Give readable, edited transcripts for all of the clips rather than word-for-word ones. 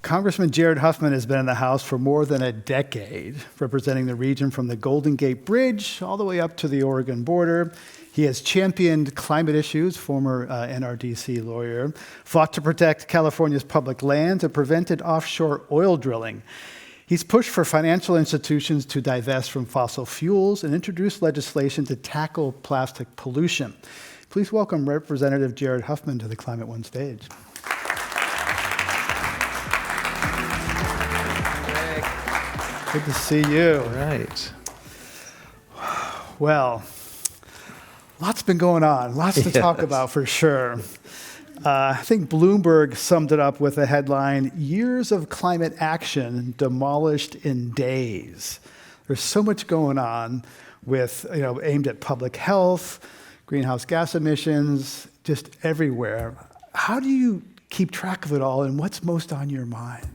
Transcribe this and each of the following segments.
Congressman Jared Huffman has been in the House for more than a decade, representing the region from the Golden Gate Bridge all the way up to the Oregon border. He has championed climate issues, former NRDC lawyer, fought to protect California's public lands, and prevented offshore oil drilling. He's pushed for financial institutions to divest from fossil fuels and introduced legislation to tackle plastic pollution. Please welcome Representative Jared Huffman to the Climate One stage. Good to see you. All right. Well, lots been going on, lots to talk about for sure. I think Bloomberg summed it up with a headline, "Years of climate action demolished in days." There's so much going on with, aimed at public health, greenhouse gas emissions, just everywhere. How do you keep track of it all, and what's most on your mind?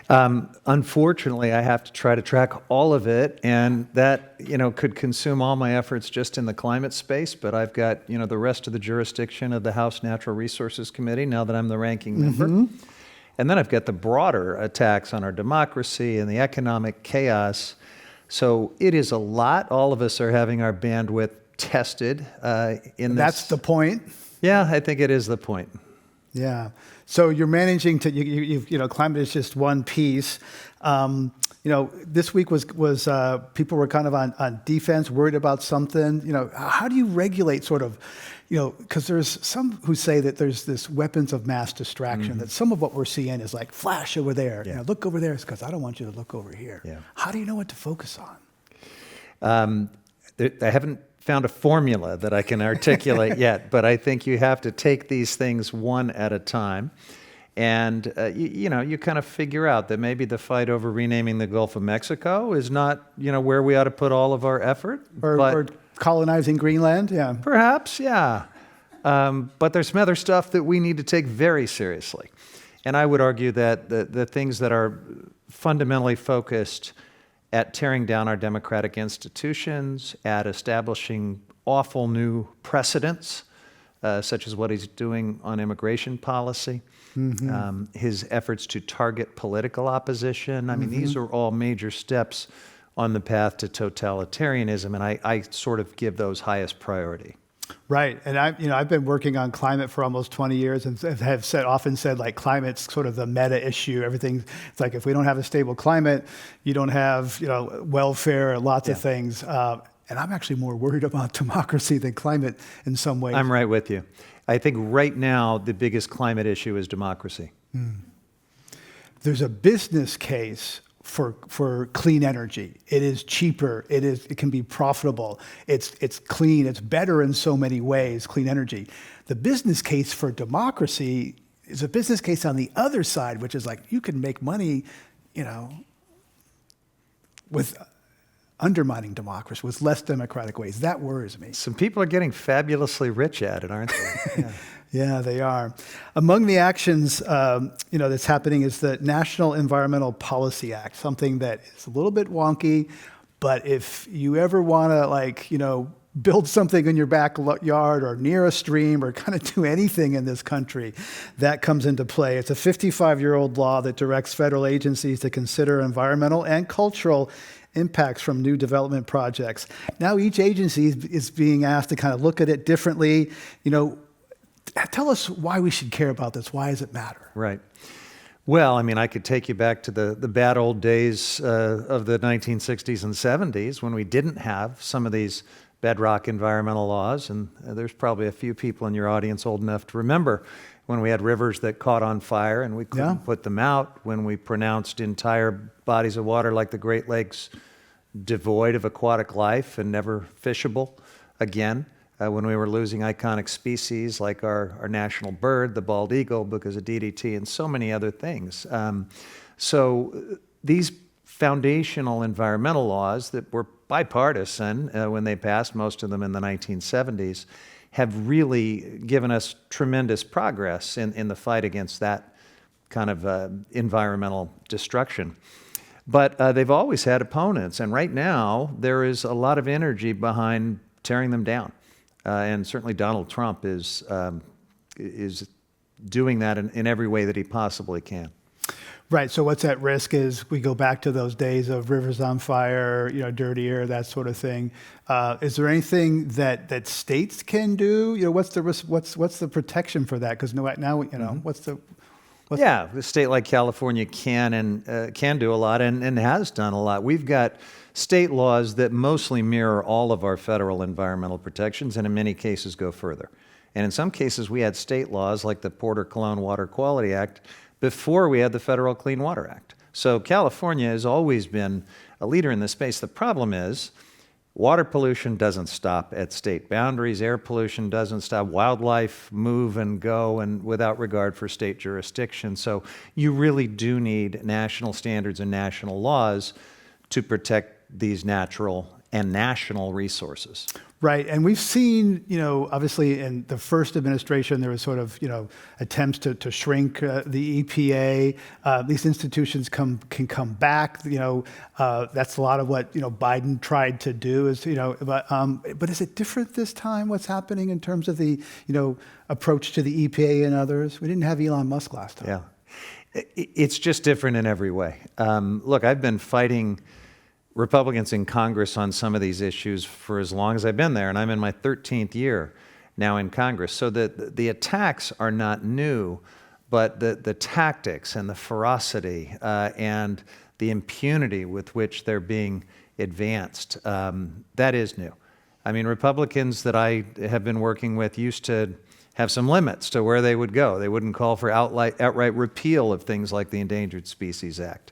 Unfortunately, I have to try to track all of it, and that, could consume all my efforts just in the climate space, but I've got, the rest of the jurisdiction of the House Natural Resources Committee now that I'm the ranking member. And then I've got the broader attacks on our democracy and the economic chaos. So it is a lot. All of us are having our bandwidth tested in this. That's the point? Yeah, I think it is the point. Yeah. So you're managing to, climate is just one piece. This week was people were kind of on defense, worried about something. How do you regulate sort of, because there's some who say that there's this weapons of mass distraction, that some of what we're seeing is like flash over there. Yeah. Look over there. It's because I don't want you to look over here. Yeah. How do you know what to focus on? I haven't found a formula that I can articulate yet, but I think you have to take these things one at a time. And, you kind of figure out that maybe the fight over renaming the Gulf of Mexico is not, where we ought to put all of our effort. Or colonizing Greenland, yeah. Perhaps, yeah. But there's some other stuff that we need to take very seriously. And I would argue that the things that are fundamentally focused at tearing down our democratic institutions, at establishing awful new precedents, such as what he's doing on immigration policy, his efforts to target political opposition. I mean, these are all major steps on the path to totalitarianism, and I sort of give those highest priority. Right, and I've been working on climate for almost 20 years, and have often said like climate's sort of the meta issue. Everything, it's like if we don't have a stable climate, you don't have welfare, lots of things. And I'm actually more worried about democracy than climate in some ways. I'm right with you. I think right now the biggest climate issue is democracy. There's a business case for clean energy. It is cheaper. It can be profitable. It's clean. It's better in so many ways, clean energy. The business case for democracy is a business case on the other side, which is like you can make money, with undermining democracy, with less democratic ways. That worries me. Some people are getting fabulously rich at it, aren't they? Yeah. Yeah, they are. Among the actions, that's happening is the National Environmental Policy Act, something that is a little bit wonky, but if you ever want to, build something in your backyard or near a stream or kind of do anything in this country, that comes into play. It's a 55-year-old law that directs federal agencies to consider environmental and cultural impacts from new development projects. Now each agency is being asked to kind of look at it differently. Tell us why we should care about this. Why does it matter? Right. Well, I could take you back to the bad old days of the 1960s and 70s when we didn't have some of these bedrock environmental laws. And there's probably a few people in your audience old enough to remember when we had rivers that caught on fire and we couldn't put them out, when we pronounced entire bodies of water like the Great Lakes devoid of aquatic life and never fishable again. When we were losing iconic species like our national bird, the bald eagle, because of DDT and so many other things. So these foundational environmental laws that were bipartisan when they passed, most of them in the 1970s, have really given us tremendous progress in the fight against that kind of environmental destruction. But they've always had opponents, and right now there is a lot of energy behind tearing them down. And certainly Donald Trump is doing that in every way that he possibly can. Right. So what's at risk is we go back to those days of rivers on fire, dirty air, that sort of thing. Is there anything that states can do? What's the risk? What's the protection for that? Because now, Yeah, a state like California can do a lot and has done a lot. We've got state laws that mostly mirror all of our federal environmental protections, and in many cases go further. And in some cases, we had state laws like the Porter-Cologne Water Quality Act before we had the Federal Clean Water Act. So California has always been a leader in this space. The problem is water pollution doesn't stop at state boundaries. Air pollution doesn't stop. Wildlife move and go and without regard for state jurisdiction. So you really do need national standards and national laws to protect these natural and national resources. Right. And we've seen, obviously in the first administration, there was sort of, attempts to shrink the EPA. These institutions can come back. That's a lot of what, Biden tried to do is, but is it different this time? What's happening in terms of the, approach to the EPA and others? We didn't have Elon Musk last time. Yeah. It's just different in every way. Look, I've been fighting Republicans in Congress on some of these issues for as long as I've been there, and I'm in my 13th year now in Congress. So the attacks are not new, but the tactics and the ferocity and the impunity with which they're being advanced, that is new. I mean, Republicans that I have been working with used to have some limits to where they would go. They wouldn't call for outright repeal of things like the Endangered Species Act.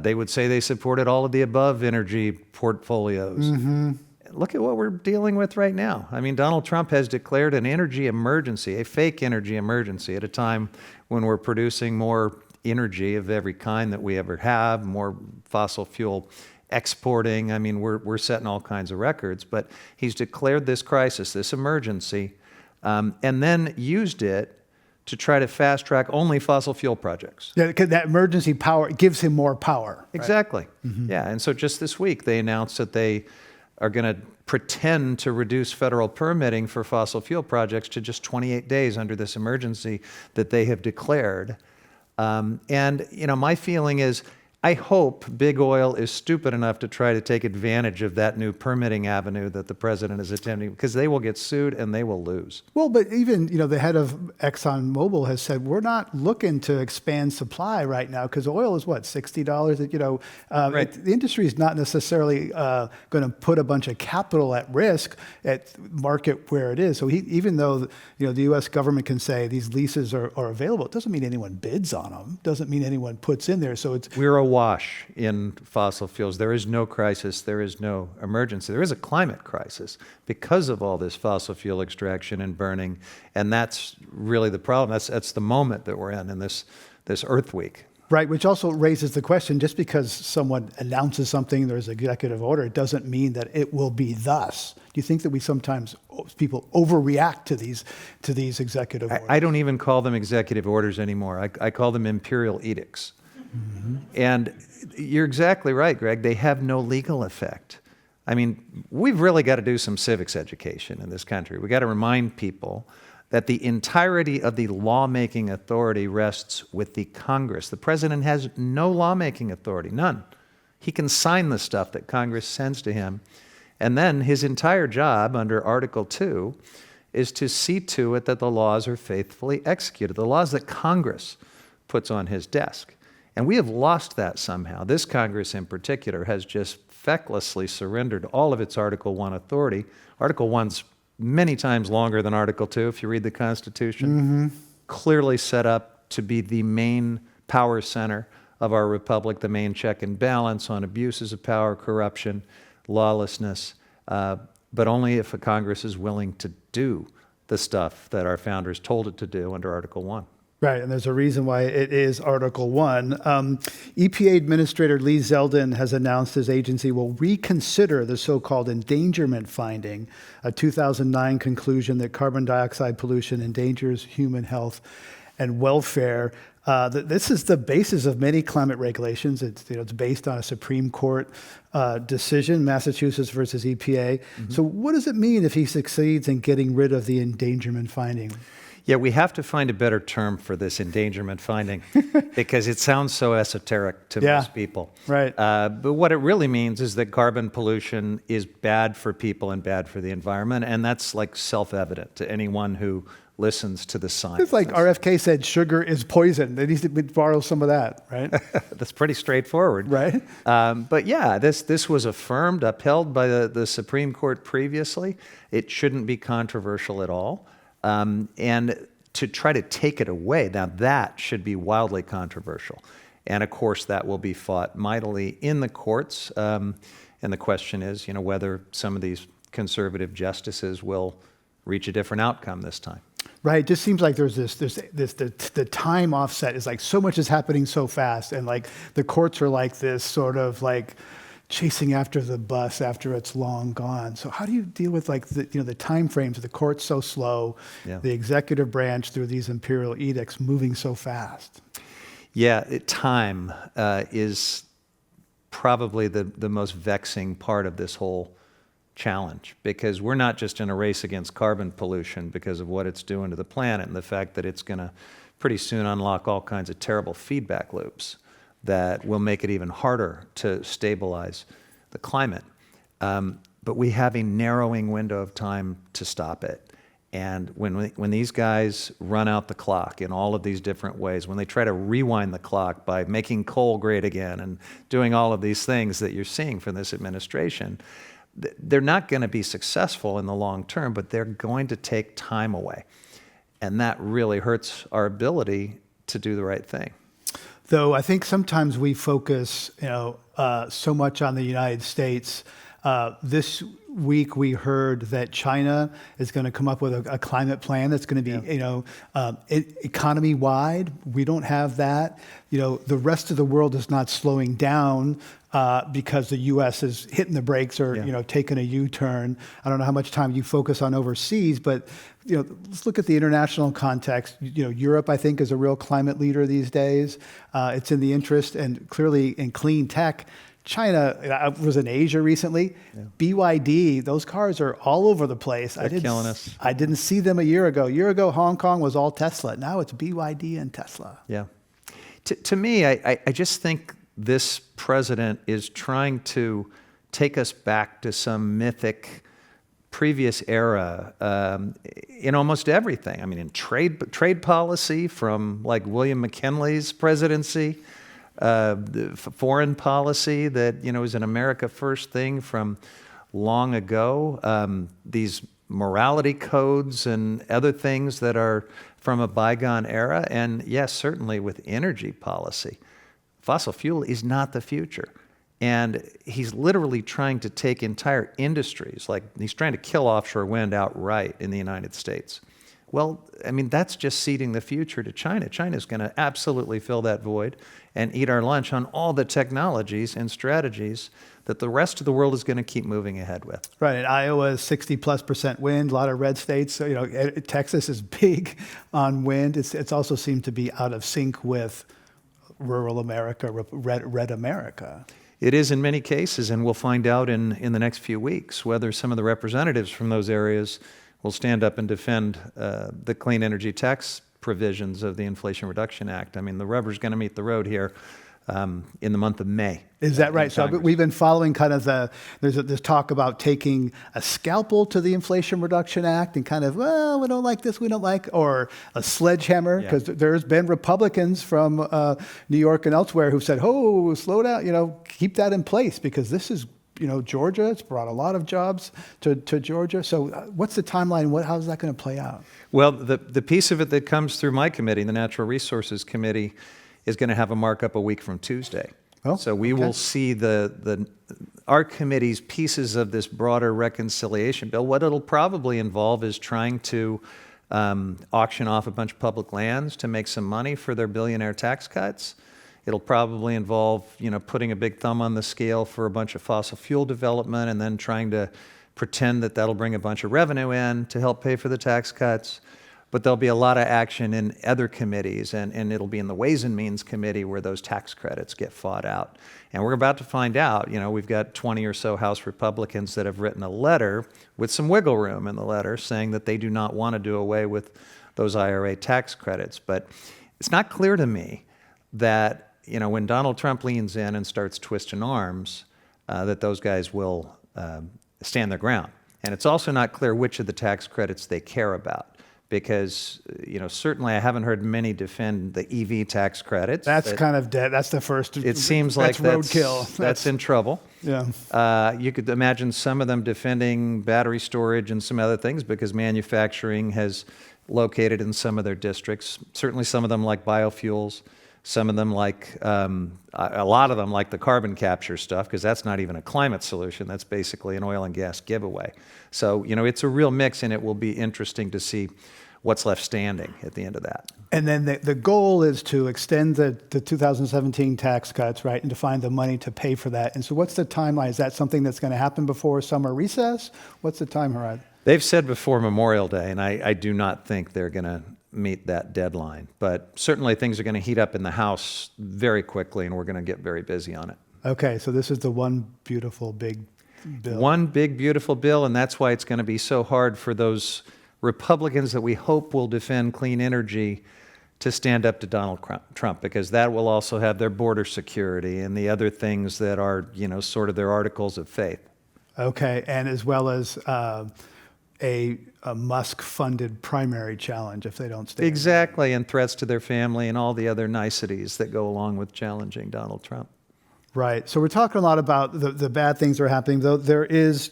They would say they supported all of the above energy portfolios. Mm-hmm. Look at what we're dealing with right now. I mean, Donald Trump has declared an energy emergency, a fake energy emergency, at a time when we're producing more energy of every kind that we ever have, more fossil fuel exporting. I mean, we're setting all kinds of records. But he's declared this crisis, this emergency, and then used it to try to fast track only fossil fuel projects. Yeah, because that emergency power gives him more power. Right? Exactly. Mm-hmm. Yeah, and so just this week they announced that they are going to pretend to reduce federal permitting for fossil fuel projects to just 28 days under this emergency that they have declared. And my feeling is, I hope big oil is stupid enough to try to take advantage of that new permitting avenue that the president is attempting, because they will get sued and they will lose. Well, but even, the head of ExxonMobil has said, we're not looking to expand supply right now because oil is what, $60? Right. The industry is not necessarily going to put a bunch of capital at risk at market where it is. So even though, the U.S. government can say these leases are available, it doesn't mean anyone bids on them. Doesn't mean anyone puts in there. So we're awash in fossil fuels. There is no crisis. There is no emergency. There is a climate crisis because of all this fossil fuel extraction and burning, and that's really the problem. That's the moment that we're in this Earth Week. Right, which also raises the question, just because someone announces something, there's an executive order, it doesn't mean that it will be thus. Do you think that people overreact to these executive orders? I don't even call them executive orders anymore. I call them imperial edicts. Mm-hmm. And you're exactly right, Greg. They have no legal effect. I mean, we've really got to do some civics education in this country. We've got to remind people that the entirety of the lawmaking authority rests with the Congress. The president has no lawmaking authority, none. He can sign the stuff that Congress sends to him. And then his entire job under Article 2 is to see to it that the laws are faithfully executed, the laws that Congress puts on his desk. And we have lost that somehow. This Congress in particular has just fecklessly surrendered all of its Article 1 authority. Article 1's many times longer than Article 2, if you read the Constitution. Mm-hmm. Clearly set up to be the main power center of our republic, the main check and balance on abuses of power, corruption, lawlessness, but only if a Congress is willing to do the stuff that our founders told it to do under Article 1. Right, and there's a reason why it is Article 1. EPA Administrator Lee Zeldin has announced his agency will reconsider the so-called endangerment finding, a 2009 conclusion that carbon dioxide pollution endangers human health and welfare. This is the basis of many climate regulations. It's based on a Supreme Court decision, Massachusetts versus EPA. Mm-hmm. So what does it mean if he succeeds in getting rid of the endangerment finding? Yeah, we have to find a better term for this endangerment finding because it sounds so esoteric to Yeah, most people. right. But what it really means is that carbon pollution is bad for people and bad for the environment, and that's like self-evident to anyone who listens to the science. It's like RFK said, sugar is poison. They need to borrow some of that, right? That's pretty straightforward. Right. But yeah, this was affirmed, upheld by the Supreme Court previously. It shouldn't be controversial at all. And to try to take it away, now that should be wildly controversial. And of course, that will be fought mightily in the courts. And the question is, whether some of these conservative justices will reach a different outcome this time. Right. It just seems like there's the time offset is like so much is happening so fast. And like the courts are like this sort of like chasing after the bus after it's long gone. So how do you deal with like the time frames of the courts so slow, the executive branch through these imperial edicts moving so fast? Yeah, time is probably the most vexing part of this whole challenge, because we're not just in a race against carbon pollution because of what it's doing to the planet and the fact that it's going to pretty soon unlock all kinds of terrible feedback loops that will make it even harder to stabilize the climate. But we have a narrowing window of time to stop it. And when these guys run out the clock in all of these different ways, when they try to rewind the clock by making coal great again and doing all of these things that you're seeing from this administration, they're not going to be successful in the long term, but they're going to take time away. And that really hurts our ability to do the right thing. Though I think sometimes we focus, so much on the United States. This week we heard that China is going to come up with a climate plan that's going to be, economy-wide. We don't have that. The rest of the world is not slowing down because the U.S. is hitting the brakes or taking a U-turn. I don't know how much time you focus on overseas, but let's look at the international context. Europe, I think, is a real climate leader these days. It's in the interest, and clearly in clean tech. China, I was in Asia recently. Yeah. BYD, those cars are all over the place. They're killing us. I didn't see them a year ago. A year ago, Hong Kong was all Tesla. Now it's BYD and Tesla. Yeah. To me, I just think this president is trying to take us back to some mythic previous era in almost everything. I mean, in trade policy from like William McKinley's presidency, the foreign policy that is an America First thing from long ago. These morality codes and other things that are from a bygone era, and yes, certainly with energy policy, fossil fuel is not the future. And he's literally trying to take entire industries, like he's trying to kill offshore wind outright in the United States. Well, I mean, that's just ceding the future to China. China's going to absolutely fill that void and eat our lunch on all the technologies and strategies that the rest of the world is going to keep moving ahead with. Right. In Iowa, 60+% wind, a lot of red states. So, Texas is big on wind. It's also seemed to be out of sync with rural America, red America. It is in many cases, and we'll find out in the next few weeks whether some of the representatives from those areas will stand up and defend the clean energy tax provisions of the Inflation Reduction Act. I mean, the rubber's going to meet the road here in the month of May. Is that right? So we've been following kind of there's this talk about taking a scalpel to the Inflation Reduction Act and kind of, well, we don't like this, we don't like, or a sledgehammer, because there's been Republicans from New York and elsewhere who've said, oh, slow down, keep that in place because this is, Georgia, it's brought a lot of jobs to Georgia. So what's the timeline? How's that going to play out? Well, the piece of it that comes through my committee, the Natural Resources Committee, is going to have a markup a week from Tuesday. Oh, so we will see our committee's pieces of this broader reconciliation bill. What it'll probably involve is trying to auction off a bunch of public lands to make some money for their billionaire tax cuts. It'll probably involve, putting a big thumb on the scale for a bunch of fossil fuel development and then trying to pretend that that'll bring a bunch of revenue in to help pay for the tax cuts. But there'll be a lot of action in other committees, and it'll be in the Ways and Means Committee where those tax credits get fought out. And we're about to find out, we've got 20 or so House Republicans that have written a letter with some wiggle room in the letter saying that they do not want to do away with those IRA tax credits. But it's not clear to me that, when Donald Trump leans in and starts twisting arms, that those guys will stand their ground. And it's also not clear which of the tax credits they care about. Because, certainly I haven't heard many defend the EV tax credits. That's kind of dead. That's the first. It seems like that's roadkill. That's in trouble. Yeah. You could imagine some of them defending battery storage and some other things because manufacturing has located in some of their districts. Certainly some of them like biofuels. Some of them like, a lot of them like the carbon capture stuff, because that's not even a climate solution. That's basically an oil and gas giveaway. So, it's a real mix, and it will be interesting to see what's left standing at the end of that. And then the goal is to extend the 2017 tax cuts, right, and to find the money to pay for that. And so what's the timeline? Is that something that's going to happen before summer recess? What's the time horizon? They've said before Memorial Day, and I do not think they're going to meet that deadline. But certainly things are going to heat up in the House very quickly, and we're going to get very busy on it. Okay, so this is the one beautiful big bill. One big, beautiful bill, and that's why it's going to be so hard for those Republicans that we hope will defend clean energy to stand up to Donald Trump, because that will also have their border security and the other things that are, sort of their articles of faith. Okay, and as well as a Musk-funded primary challenge if they don't stay. Exactly, and threats to their family and all the other niceties that go along with challenging Donald Trump. Right. So we're talking a lot about the bad things that are happening, though there is,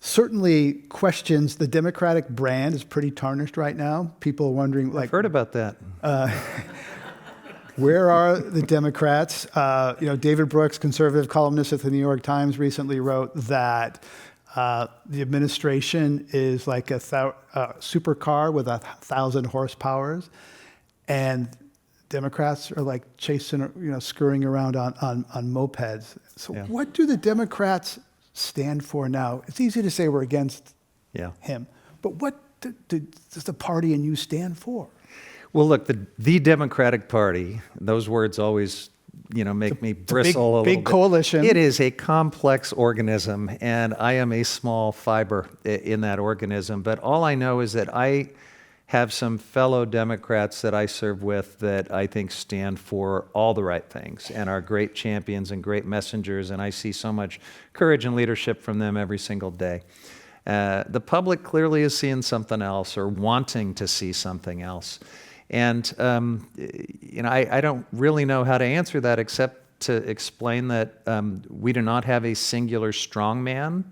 certainly questions. The Democratic brand is pretty tarnished right now. People are wondering, I've heard about that. Where are the Democrats? David Brooks, conservative columnist at the New York Times, recently wrote that the administration is like a supercar with 1,000 horsepower, and Democrats are like chasing, scurrying around on mopeds. So What do the Democrats stand for now? It's easy to say we're against him, but what does the party and you stand for? Well, look, the Democratic Party, those words always make me bristle a little bit. Big coalition. It is a complex organism, and I am a small fiber in that organism. But all I know is that I have some fellow Democrats that I serve with that I think stand for all the right things and are great champions and great messengers, and I see so much courage and leadership from them every single day. The public clearly is seeing something else or wanting to see something else. And, I don't really know how to answer that except to explain that we do not have a singular strongman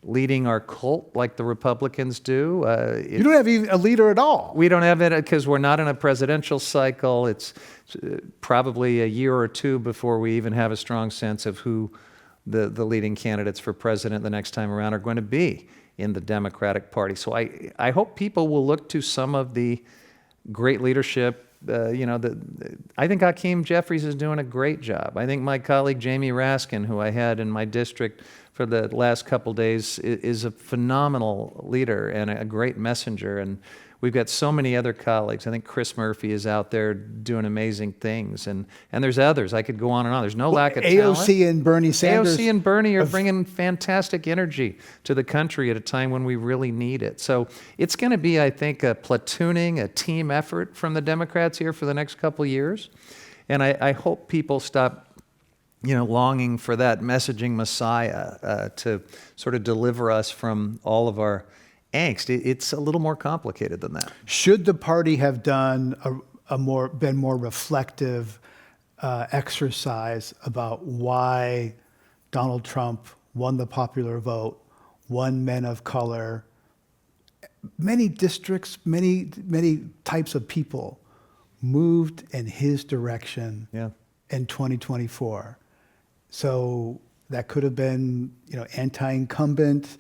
leading our cult like the Republicans do. You don't have even a leader at all. We don't have it because we're not in a presidential cycle. It's probably a year or two before we even have a strong sense of who the leading candidates for president the next time around are going to be in the Democratic Party. So I hope people will look to some of the great leadership. I think Hakeem Jeffries is doing a great job. I think my colleague Jamie Raskin, who I had in my district for the last couple days, is a phenomenal leader and a great messenger. And we've got so many other colleagues. I think Chris Murphy is out there doing amazing things. And there's others. I could go on and on. There's no lack of talent. AOC and Bernie Sanders. AOC and Bernie are bringing fantastic energy to the country at a time when we really need it. So it's going to be, I think, a platooning, a team effort from the Democrats here for the next couple of years. And I hope people stop longing for that messaging messiah to sort of deliver us from all of our angst. It's a little more complicated than that. Should the party have done been more reflective exercise about why Donald Trump won the popular vote, won men of color, many districts, many types of people moved in his direction in 2024. So that could have been, anti-incumbent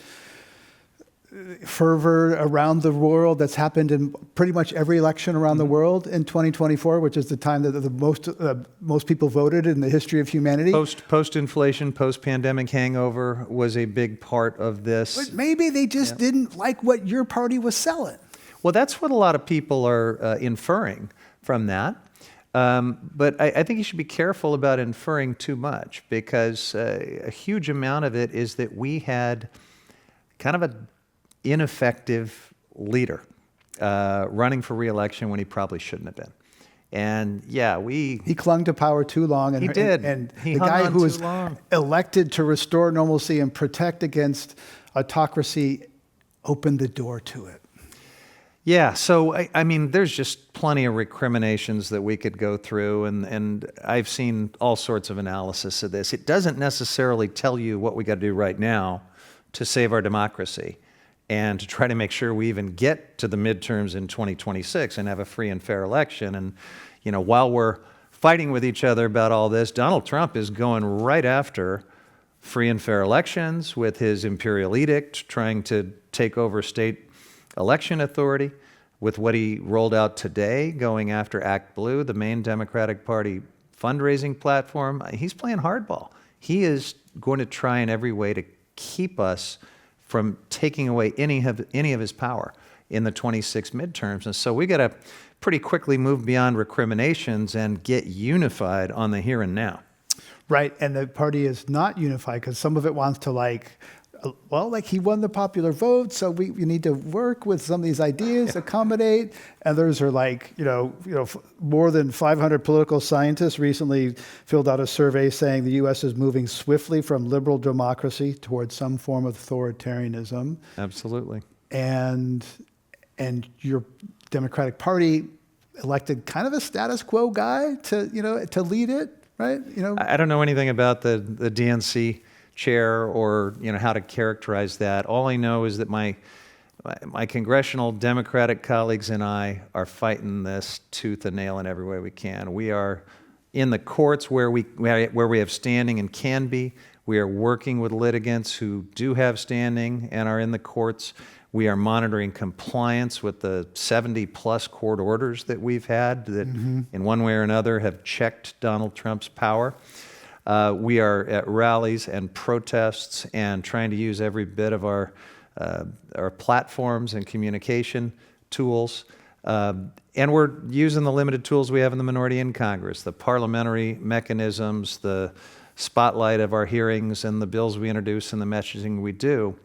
fervor around the world that's happened in pretty much every election around the world in 2024, which is the time that the most people voted in the history of humanity. Post-inflation, post-pandemic hangover was a big part of this. But maybe they just didn't like what your party was selling. Well, that's what a lot of people are inferring from that. But I think you should be careful about inferring too much, because a huge amount of it is that we had kind of an ineffective leader. running for re-election when he probably shouldn't have been. And yeah, he clung to power too long. And he did. And he the hung guy on who too was long. elected to restore normalcy and protect against autocracy opened the door to it. Yeah, so I mean, there's just plenty of recriminations that we could go through, and I've seen all sorts of analysis of this. It doesn't necessarily tell you what we got to do right now to save our democracy and to try to make sure we even get to the midterms in 2026 and have a free and fair election. And, you know, while we're fighting with each other about all this, Donald Trump is going right after free and fair elections with his imperial edict, trying to take over state election authority, with what he rolled out today, going after Act Blue, the main Democratic Party fundraising platform. He's playing hardball. He is going to try in every way to keep us from taking away any of his power in the 26 midterms. And so we got to pretty quickly move beyond recriminations and get unified on the here and now. Right, and the party is not unified because some of it wants to like he won the popular vote, so we need to work with some of these ideas, accommodate. Others are like, more than 500 political scientists recently filled out a survey saying the U.S. is moving swiftly from liberal democracy towards some form of authoritarianism. Absolutely. And your Democratic Party elected kind of a status quo guy to lead it, right? I don't know anything about the DNC chair or how to characterize that. All I know is that my congressional Democratic colleagues and I are fighting this tooth and nail in every way we can. We are in the courts where we have standing and can be. We are working with litigants who do have standing and are in the courts. We are monitoring compliance with the 70-plus court orders that we've had that in one way or another have checked Donald Trump's power. We are at rallies and protests and trying to use every bit of our platforms and communication tools. And we're using the limited tools we have in the minority in Congress, the parliamentary mechanisms, the spotlight of our hearings and the bills we introduce and the messaging we do.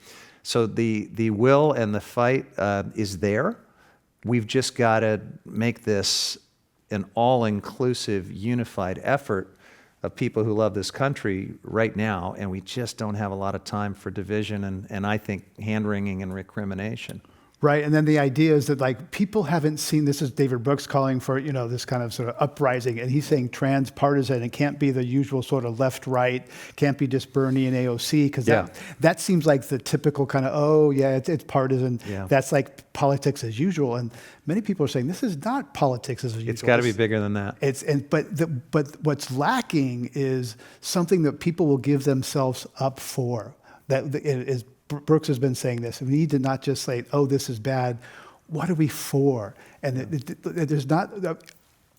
So the will and the fight is there. We've just got to make this an all-inclusive, unified effort of people who love this country right now, and we just don't have a lot of time for division and I think hand-wringing and recrimination. Right, and then the idea is that people haven't seen, this is David Brooks calling for, this kind of sort of uprising, and he's saying transpartisan. It can't be the usual sort of left-right, can't be just Bernie and AOC, because that seems like the typical kind of, it's partisan. Yeah. That's like politics as usual. And many people are saying this is not politics as usual. It's got to be bigger than that. But what's lacking is something that people will give themselves up for. That is Brooks has been saying this. We need to not just say, this is bad. What are we for? And there's not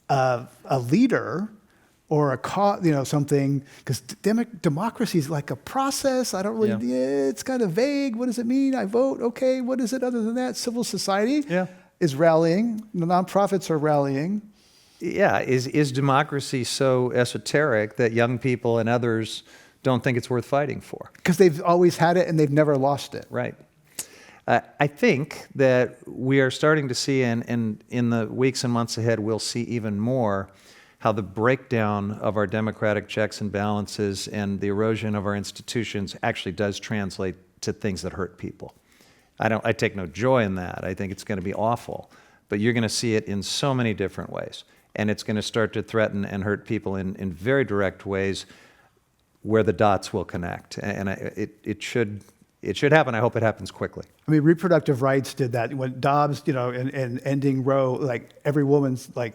a leader or a cause, something, because democracy is like a process. I don't really, it's kind of vague. What does it mean? I vote. Okay, what is it other than that? Civil society is rallying. The nonprofits are rallying. Yeah, is democracy so esoteric that young people and others don't think it's worth fighting for? Because they've always had it and they've never lost it. Right. I think that we are starting to see, and in the weeks and months ahead, we'll see even more, how the breakdown of our democratic checks and balances and the erosion of our institutions actually does translate to things that hurt people. I take no joy in that. I think it's going to be awful. But you're going to see it in so many different ways. And it's going to start to threaten and hurt people in very direct ways, where the dots will connect, and it should happen. I hope it happens quickly. I mean, reproductive rights did that when Dobbs, and ending Roe. Like every woman's like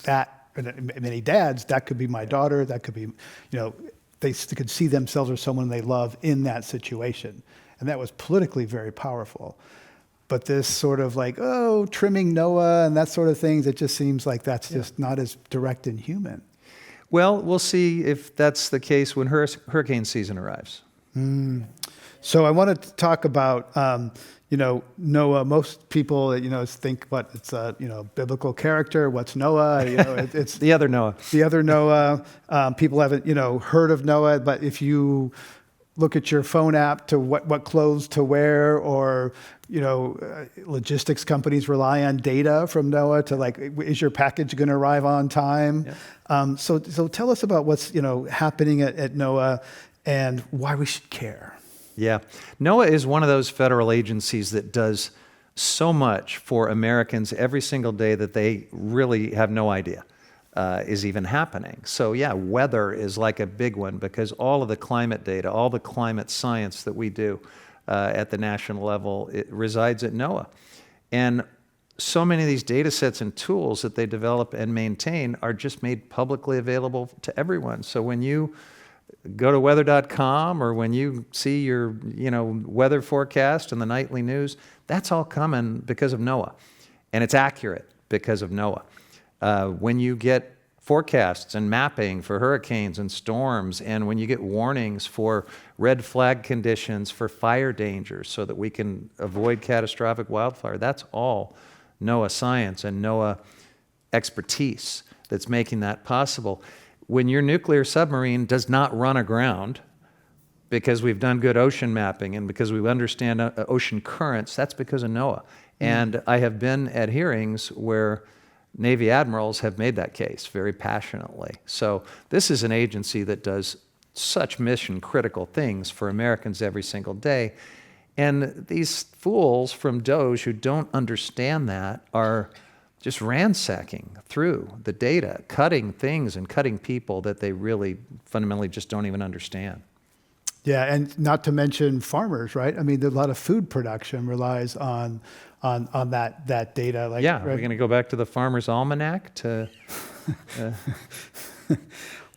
that, and many dads, that could be my daughter. That could be, they could see themselves or someone they love in that situation, and that was politically very powerful. But this sort of trimming Noah and that sort of things, it just seems like that's just not as direct and human. Well, we'll see if that's the case when hurricane season arrives. So I wanted to talk about, Noah. Most people, think it's a, biblical character. What's Noah? It's the other Noah. The other Noah. People haven't, heard of Noah. But if you look at your phone app to what clothes to wear, or logistics companies rely on data from NOAA to like, is your package going to arrive on time? Yeah. So tell us about what's happening at NOAA and why we should care. Yeah. NOAA is one of those federal agencies that does so much for Americans every single day that they really have no idea is even happening. So yeah, weather is like a big one because all of the climate data, all the climate science that we do at the national level, it resides at NOAA. And so many of these data sets and tools that they develop and maintain are just made publicly available to everyone. So when you go to weather.com or when you see your weather forecast in the nightly news, that's all coming because of NOAA. And it's accurate because of NOAA. When you get forecasts and mapping for hurricanes and storms, and when you get warnings for red flag conditions for fire dangers so that we can avoid catastrophic wildfire, that's all NOAA science and NOAA expertise that's making that possible. When your nuclear submarine does not run aground because we've done good ocean mapping and because we understand ocean currents, that's because of NOAA. And I have been at hearings where Navy admirals have made that case very passionately. So this is an agency that does such mission critical things for Americans every single day. And these fools from DOGE who don't understand that are just ransacking through the data, cutting things and cutting people that they really fundamentally just don't even understand. Yeah, and not to mention farmers, right? I mean, a lot of food production relies on that data. Like, yeah, right? we're going to go back to the Farmer's Almanac to...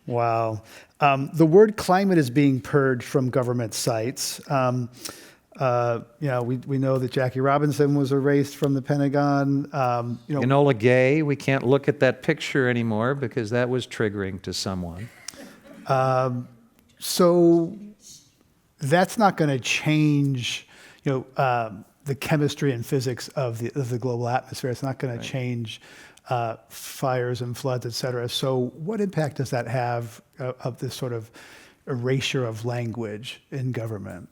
Wow. The word climate is being purged from government sites. We know that Jackie Robinson was erased from the Pentagon. Enola Gay, we can't look at that picture anymore because that was triggering to someone. So that's not going to change, the chemistry and physics of the global atmosphere. It's not going to change fires and floods, et cetera. So what impact does that have of this sort of erasure of language in government?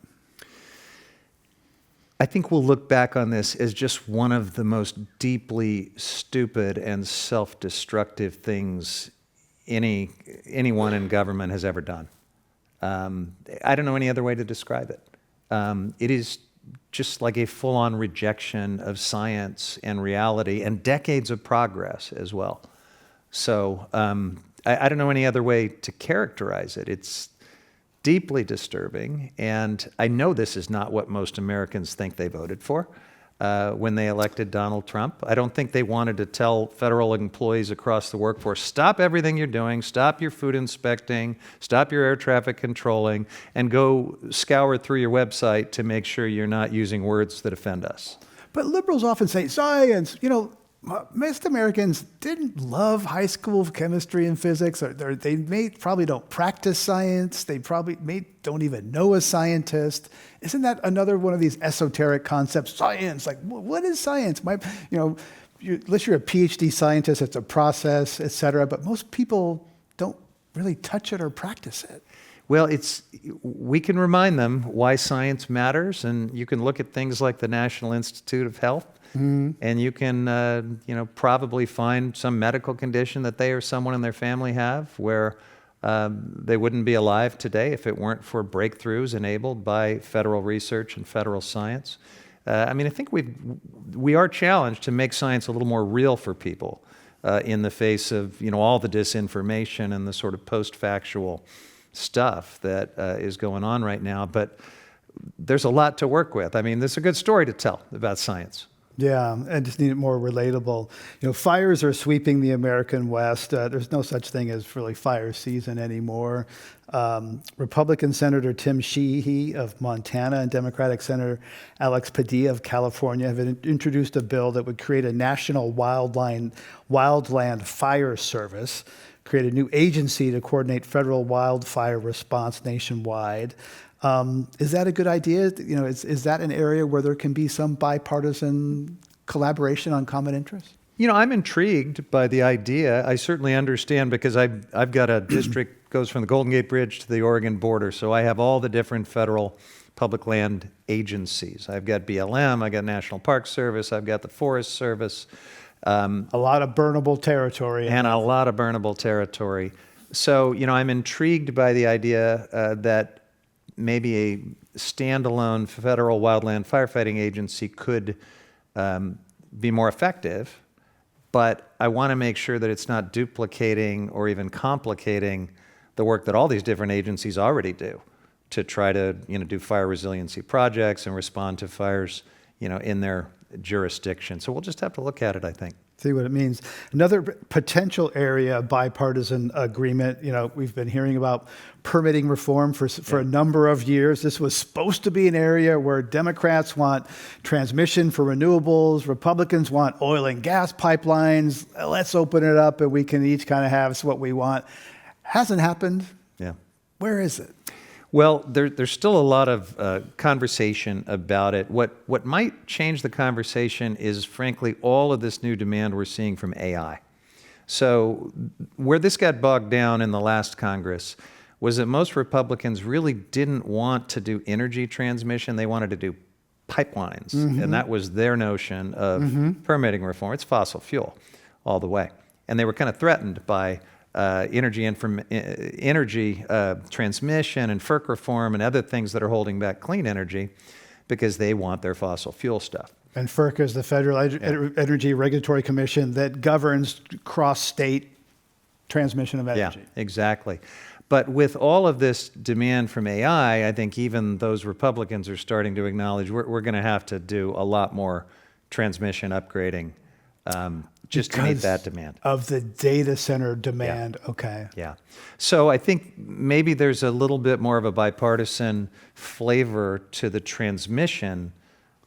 I think we'll look back on this as just one of the most deeply stupid and self-destructive things anyone in government has ever done. I don't know any other way to describe it. It is just like a full-on rejection of science and reality and decades of progress as well. So I don't know any other way to characterize it. It's deeply disturbing, and I know this is not what most Americans think they voted for when they elected Donald Trump. I don't think they wanted to tell federal employees across the workforce, stop everything you're doing, stop your food inspecting, stop your air traffic controlling, and go scour through your website to make sure you're not using words that offend us. But liberals often say science, most Americans didn't love high school chemistry and physics. Or they probably don't practice science. They probably don't even know a scientist. Isn't that another one of these esoteric concepts? Science, like what is science? Unless you're a PhD scientist, it's a process, et cetera. But most people don't really touch it or practice it. Well, we can remind them why science matters, and you can look at things like the National Institute of Health. Mm-hmm. And you can, probably find some medical condition that they or someone in their family have where they wouldn't be alive today if it weren't for breakthroughs enabled by federal research and federal science. I think we are challenged to make science a little more real for people in the face of, all the disinformation and the sort of post-factual stuff that is going on right now. But there's a lot to work with. There's a good story to tell about science. Yeah, and just need it more relatable. Fires are sweeping the American West. There's no such thing as really fire season anymore. Republican Senator Tim Sheehy of Montana and Democratic Senator Alex Padilla of California have introduced a bill that would create a national wildland fire service, create a new agency to coordinate federal wildfire response nationwide. Is that a good idea? Is that an area where there can be some bipartisan collaboration on common interests? I'm intrigued by the idea. I certainly understand because I've got a district goes from the Golden Gate Bridge to the Oregon border. So I have all the different federal public land agencies. I've got BLM, I've got National Park Service, I've got the Forest Service. A lot of burnable territory. And a lot of burnable territory. So, I'm intrigued by the idea that maybe a standalone federal wildland firefighting agency could be more effective, but I want to make sure that it's not duplicating or even complicating the work that all these different agencies already do to try to, do fire resiliency projects and respond to fires, in their jurisdiction. So we'll just have to look at it, I think. See what it means. Another potential area of bipartisan agreement, we've been hearing about permitting reform for a number of years. This was supposed to be an area where Democrats want transmission for renewables, Republicans want oil and gas pipelines. Let's open it up and we can each kind of have what we want. Hasn't happened. Yeah. Where is it? Well, there's still a lot of conversation about it. What might change the conversation is, frankly, all of this new demand we're seeing from AI. So where this got bogged down in the last Congress was that most Republicans really didn't want to do energy transmission. They wanted to do pipelines. And that was their notion of permitting reform. It's fossil fuel all the way. And they were kind of threatened by energy transmission and FERC reform and other things that are holding back clean energy because they want their fossil fuel stuff. And FERC is the Federal Energy Regulatory Commission that governs cross-state transmission of energy. Yeah, exactly. But with all of this demand from AI, I think even those Republicans are starting to acknowledge we're going to have to do a lot more transmission upgrading just to meet that demand. Of the data center demand, Yeah. Okay. Yeah. So I think maybe there's a little bit more of a bipartisan flavor to the transmission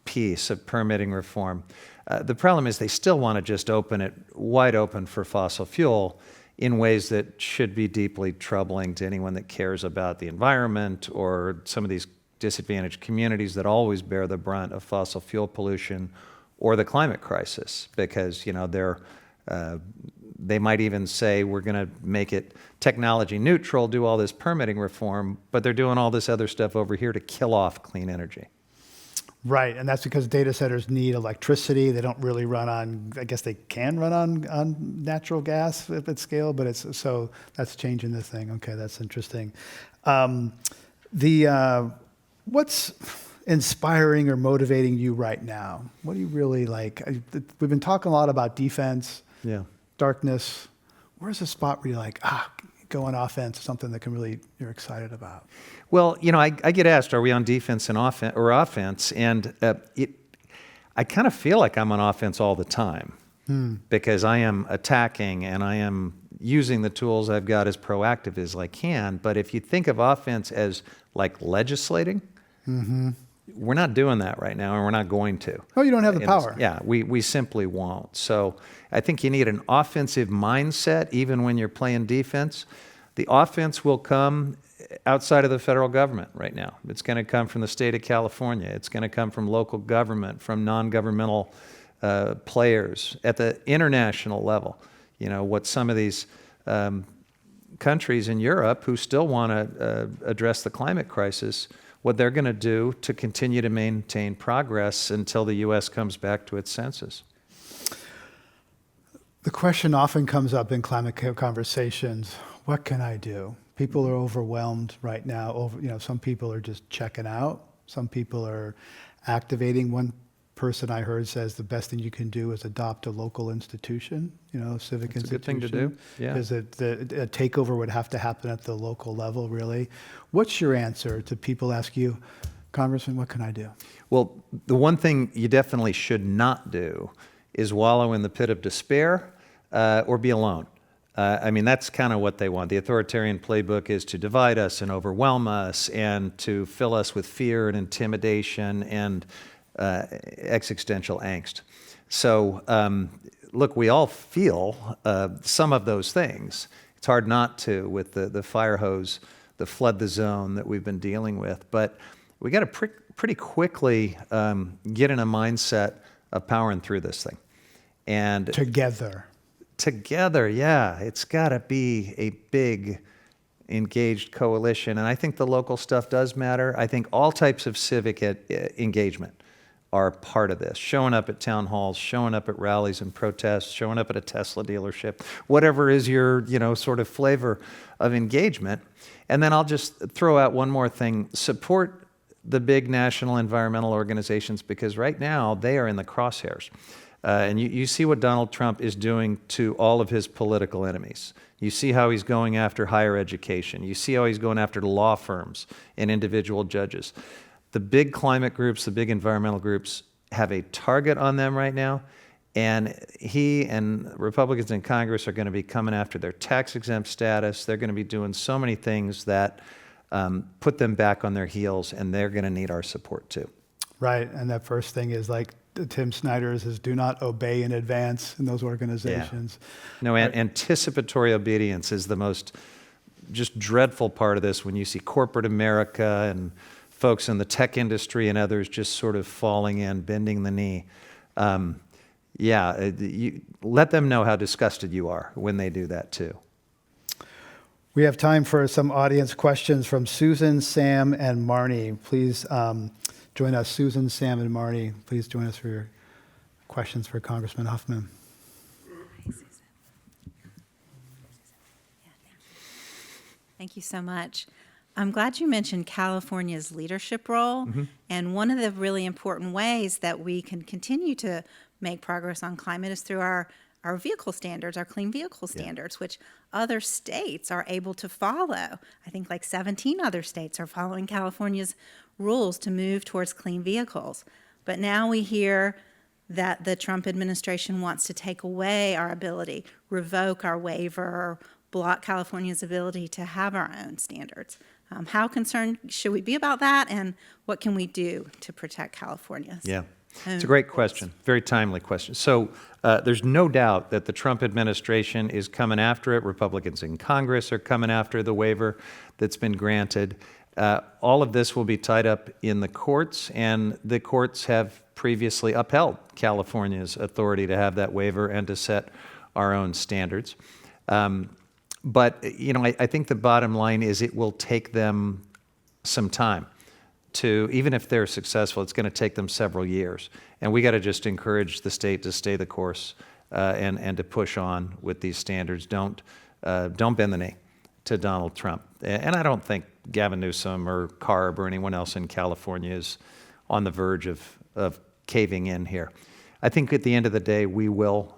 piece of permitting reform. The problem is they still want to just open it wide open for fossil fuel in ways that should be deeply troubling to anyone that cares about the environment or some of these disadvantaged communities that always bear the brunt of fossil fuel pollution or the climate crisis, because they might even say we're going to make it technology neutral, do all this permitting reform, but they're doing all this other stuff over here to kill off clean energy. Right, and that's because data centers need electricity. They don't really run on, I guess they can run on natural gas at scale, but so that's changing the thing. Okay, that's interesting. What's inspiring or motivating you right now? What do you really like? We've been talking a lot about defense, darkness. Where's a spot where you're like, go on offense, something that you're excited about? Well, I get asked, are we on defense and offense? And I kind of feel like I'm on offense all the time because I am attacking and I am using the tools I've got as proactive as I can. But if you think of offense as like legislating, we're not doing that right now, and we're not going to. Oh, you don't have the power. Yeah, we simply won't. So I think you need an offensive mindset even when you're playing defense. The offense will come outside of the federal government right now. It's going to come from the state of California. It's going to come from local government, from non-governmental players at the international level. What some of these countries in Europe who still want to address the climate crisis, what they're going to do to continue to maintain progress until the U.S. comes back to its senses. The question often comes up in climate conversations, what can I do? People are overwhelmed right now. Some people are just checking out. Some people are activating. One person I heard says the best thing you can do is adopt a local institution, civic That's institution. a good thing to do. Yeah. Because a takeover would have to happen at the local level, really. What's your answer to people ask you, Congressman, what can I do? Well, the one thing you definitely should not do is wallow in the pit of despair or be alone. That's kind of what they want. The authoritarian playbook is to divide us and overwhelm us and to fill us with fear and intimidation and existential angst. So, look, we all feel some of those things. It's hard not to with the fire hose, the flood the zone that we've been dealing with. But we got to pretty quickly get in a mindset of powering through this thing. And Together, yeah. It's got to be a big engaged coalition. And I think the local stuff does matter. I think all types of civic engagement are part of this. Showing up at town halls, showing up at rallies and protests, showing up at a Tesla dealership, whatever is your, sort of flavor of engagement. And then I'll just throw out one more thing. Support the big national environmental organizations, because right now they are in the crosshairs. And you see what Donald Trump is doing to all of his political enemies. You see how he's going after higher education. You see how he's going after law firms and individual judges. The big climate groups, the big environmental groups have a target on them right now, and he and Republicans in Congress are going to be coming after their tax-exempt status. They're going to be doing so many things that put them back on their heels, and they're going to need our support too. Right, and that first thing is like Tim Snyder's is do not obey in advance in those organizations. Yeah. No, anticipatory obedience is the most just dreadful part of this when you see corporate America and folks in the tech industry and others just sort of falling in, bending the knee. You let them know how disgusted you are when they do that too. We have time for some audience questions from Susan, Sam, and Marnie. Please join us. Susan, Sam, and Marnie, please join us for your questions for Congressman Huffman. Hi, Susan. Thank you so much. I'm glad you mentioned California's leadership role. Mm-hmm. And one of the really important ways that we can continue to make progress on climate is through our vehicle standards, our clean vehicle standards, which other states are able to follow. I think like 17 other states are following California's rules to move towards clean vehicles. But now we hear that the Trump administration wants to take away our ability, revoke our waiver, or block California's ability to have our own standards. How concerned should we be about that, and what can we do to protect California's? Yeah, it's a great question, very timely question. So there's no doubt that the Trump administration is coming after it. Republicans in Congress are coming after the waiver that's been granted. All of this will be tied up in the courts, and the courts have previously upheld California's authority to have that waiver and to set our own standards. But, I think the bottom line is it will take them some time to, even if they're successful, it's going to take them several years. And we got to just encourage the state to stay the course and to push on with these standards. Don't bend the knee to Donald Trump. And I don't think Gavin Newsom or Carb or anyone else in California is on the verge of caving in here. I think at the end of the day, we will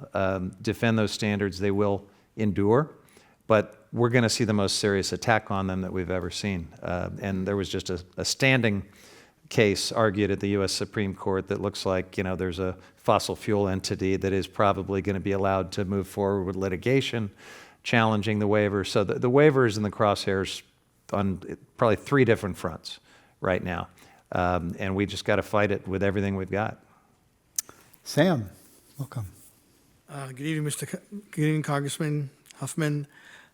defend those standards. They will endure. But we're going to see the most serious attack on them that we've ever seen. And there was just a standing case argued at the U.S. Supreme Court that looks like, there's a fossil fuel entity that is probably going to be allowed to move forward with litigation, challenging the waiver. So the waiver is in the crosshairs on probably 3 different fronts right now. And we just got to fight it with everything we've got. Sam, welcome. Good evening, Congressman Huffman.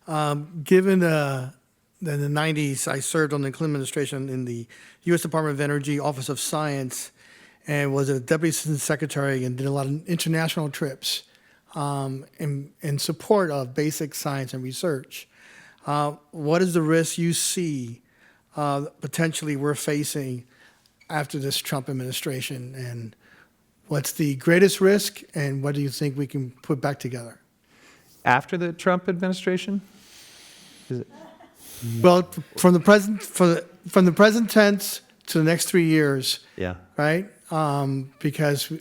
Given that in the 90s, I served on the Clinton administration in the U.S. Department of Energy Office of Science and was a deputy assistant secretary and did a lot of international trips in support of basic science and research. What is the risk you see potentially we're facing after this Trump administration? And what's the greatest risk, and what do you think we can put back together? After the Trump administration? Well, from the present tense to the next 3 years. Yeah. Right? Because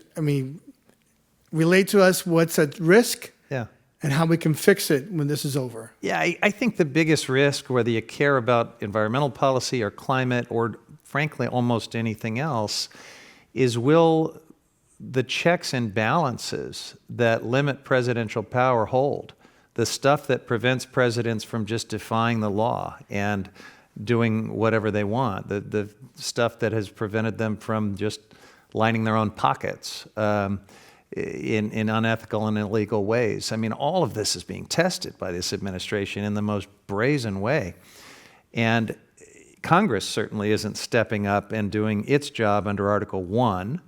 relate to us what's at risk. Yeah. And how we can fix it when this is over. Yeah, I think the biggest risk, whether you care about environmental policy or climate or frankly almost anything else, is will the checks and balances that limit presidential power hold? The stuff that prevents presidents from just defying the law and doing whatever they want, the stuff that has prevented them from just lining their own pockets in unethical and illegal ways. All of this is being tested by this administration in the most brazen way. And Congress certainly isn't stepping up and doing its job under Article 1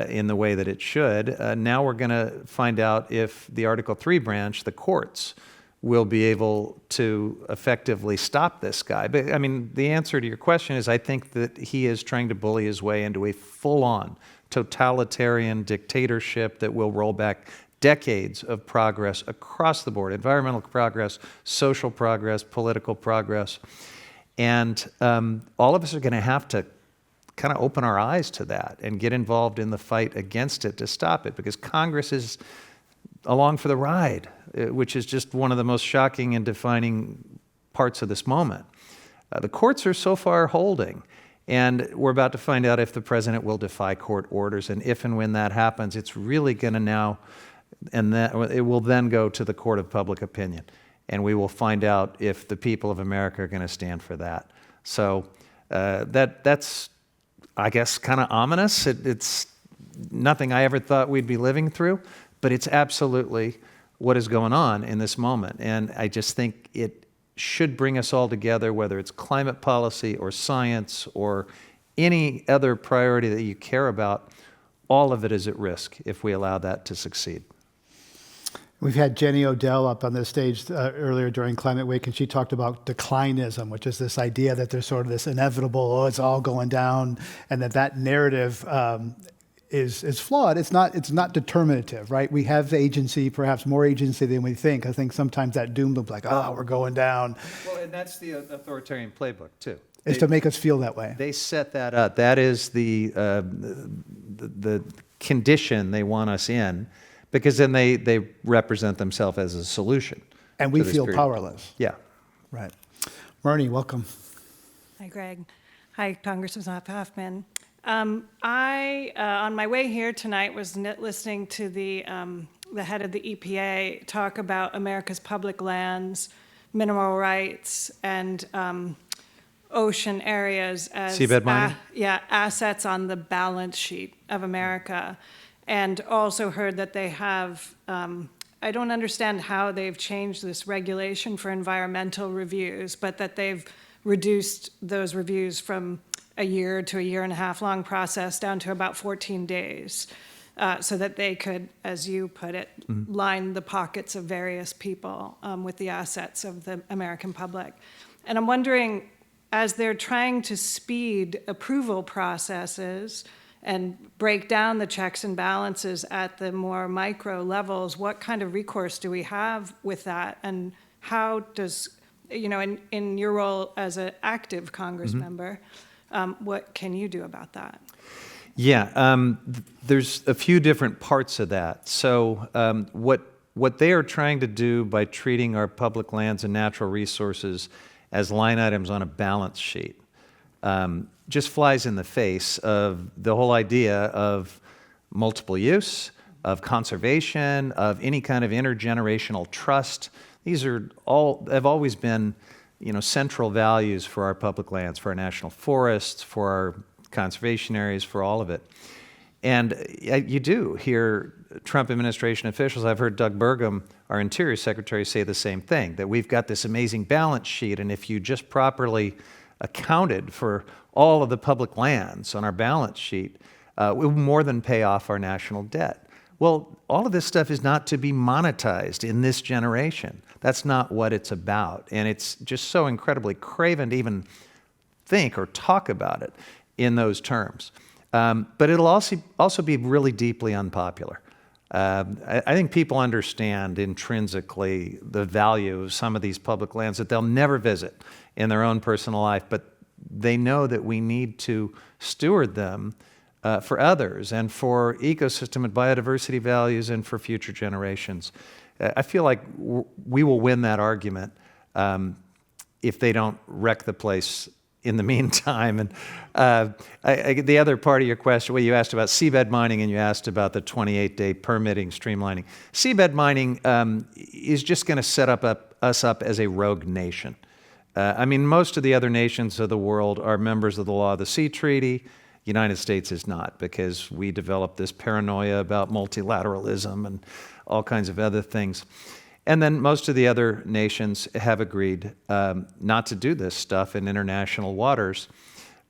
in the way that it should. Now we're going to find out if the Article 3 branch, the courts, we'll be able to effectively stop this guy. But I mean, the answer to your question is I think that he is trying to bully his way into a full-on totalitarian dictatorship that will roll back decades of progress across the board, environmental progress, social progress, political progress. And all of us are going to have to kind of open our eyes to that and get involved in the fight against it to stop it, because Congress is along for the ride, which is just one of the most shocking and defining parts of this moment. The courts are so far holding, and we're about to find out if the president will defy court orders, and if and when that happens, it's really going to now, and that it will then go to the court of public opinion, and we will find out if the people of America are going to stand for that. So that's, I guess, kind of ominous. It's nothing I ever thought we'd be living through, but it's absolutely what is going on in this moment. And I just think it should bring us all together, whether it's climate policy or science or any other priority that you care about. All of it is at risk if we allow that to succeed. We've had Jenny Odell up on the stage earlier during Climate Week, and she talked about declinism, which is this idea that there's sort of this inevitable, oh, it's all going down, and that narrative is flawed. It's not determinative, right? We have agency, perhaps more agency than we think. I think sometimes that doom looks like, oh, we're going down. Well, and that's the authoritarian playbook too. Is to make us feel that way. They set that up. That is the condition they want us in, because then they represent themselves as a solution. And we to this feel period. powerless. Yeah. Right. Marnie, welcome. Hi, Greg. Hi, Congressman Huffman. I, on my way here tonight, was listening to the head of the EPA talk about America's public lands, mineral rights, and ocean areas as seabed mining? Assets on the balance sheet of America. And also heard that they have, I don't understand how they've changed this regulation for environmental reviews, but that they've reduced those reviews from a year to a year and a half long process down to about 14 days, so that they could, as you put it, line the pockets of various people with the assets of the American public. And I'm wondering, as they're trying to speed approval processes and break down the checks and balances at the more micro levels, what kind of recourse do we have with that? And how does, in your role as an active Congress member, what can you do about that? Yeah, there's a few different parts of that. So what they are trying to do by treating our public lands and natural resources as line items on a balance sheet just flies in the face of the whole idea of multiple use, of conservation, of any kind of intergenerational trust. These have always been, central values for our public lands, for our national forests, for our conservation areas, for all of it. And you do hear Trump administration officials, I've heard Doug Burgum, our Interior Secretary, say the same thing, that we've got this amazing balance sheet, and if you just properly accounted for all of the public lands on our balance sheet, it will more than pay off our national debt. Well, all of this stuff is not to be monetized in this generation. That's not what it's about. And it's just so incredibly craven to even think or talk about it in those terms. But it'll also be really deeply unpopular. I think people understand intrinsically the value of some of these public lands that they'll never visit in their own personal life, but they know that we need to steward them for others and for ecosystem and biodiversity values and for future generations. I feel like we will win that argument if they don't wreck the place in the meantime. And the other part of your question, well, you asked about seabed mining and you asked about the 28-day permitting streamlining. Seabed mining is just going to set us up as a rogue nation. Most of the other nations of the world are members of the Law of the Sea Treaty. United States is not, because we developed this paranoia about multilateralism and all kinds of other things. And then most of the other nations have agreed not to do this stuff in international waters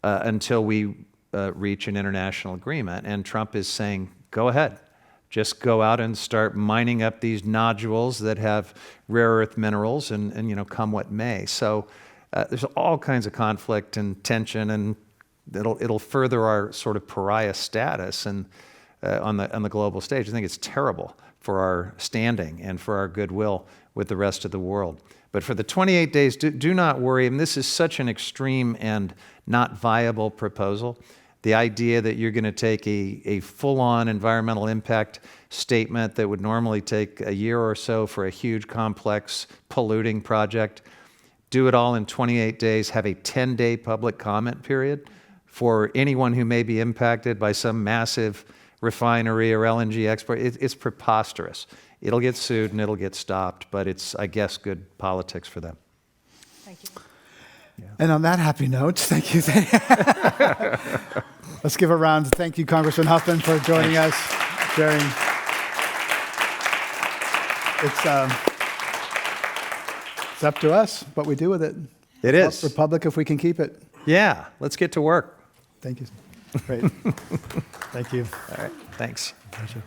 until we reach an international agreement. And Trump is saying, go ahead, just go out and start mining up these nodules that have rare earth minerals and you know, come what may. So there's all kinds of conflict and tension, and it'll further our sort of pariah status and on the global stage. I think it's terrible for our standing and for our goodwill with the rest of the world. But for the 28 days, do not worry. And this is such an extreme and not viable proposal. The idea that you're going to take a full-on environmental impact statement that would normally take a year or so for a huge, complex, polluting project, do it all in 28 days, have a 10-day public comment period for anyone who may be impacted by some massive refinery or LNG export. It's preposterous. It'll get sued and it'll get stopped, but it's, I guess, good politics for them. Thank you. And on that happy note, thank you. Let's give a round of thank you, Congressman Huffman, for joining us, sharing. It's up to us what we do with it. It is. Republic, if we can keep it. Yeah, let's get to work. Thank you. Great. Thank you. All right, thanks. Pleasure.